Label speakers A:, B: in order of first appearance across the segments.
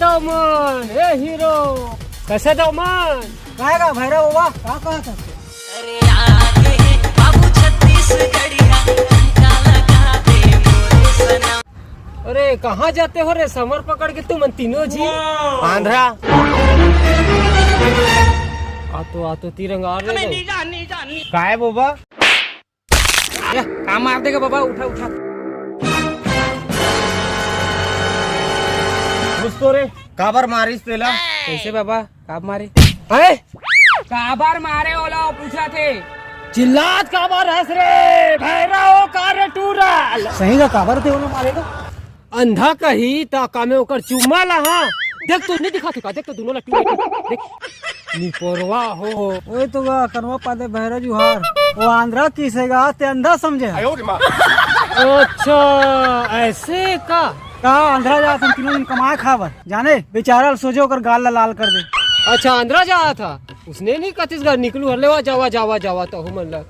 A: दौमन ए hero कैसे दौमन
B: काय का भैरव बाबा का कहा था
C: अरे आगे बाबू छत्तीसगढ़िया ठुमका लगा दे मोरे सनम।
A: अरे कहाँ जाते हो रे समर पकड़ के तुम तीनों जी
D: आंध्रा
A: आतो तिरंगा आ रहे
D: काय बाबा
A: काम मार देगा बाबा उठा उठा
D: उसको रे काबर मारिस तेला
A: कैसे बाबा काब मारे
D: है
A: काबर मारे ओला पूछा थे चिल्लात काबर हंस रे भैरव कार टूरल
B: सही का काबर थे उन्हें मारेगा
A: अंधा कही ता कामे ओकर चुम्मा ला हां देख तो नहीं दिखा का देख तो दोनों ला देख निपोरवा हो
B: ओए तो कनवा पादे भैरव जुहार वो आंध्रा किसेगा ते अंधा समझे
A: अच्छा ऐसे का
B: आंध्रा जा तुम तीनों दिन कमाए खावर जाने बेचारा सोचो कर गाल ला लाल कर दे
A: अच्छा आंध्रा जा था उसने नहीं छत्तीसगढ़ निकलू हर लेवा जावा जावा जावा तो मन ला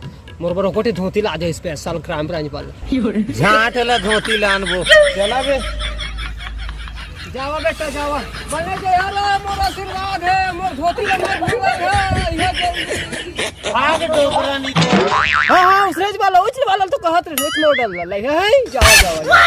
A: मोर बरो कोटे धोती ला दे स्पेशल क्राइम ब्रांच वाला
D: झाटला धोती लानबो चला बे
A: जावा बेटा जावा बने जे यार मोर आशीर्वाद है मोर धोती ला मोर आशीर्वाद है यह
D: आगे डोकरा निकल
A: हां हां उस रेज वाला तो कहत रे रेज में डाल ला है जावा जावा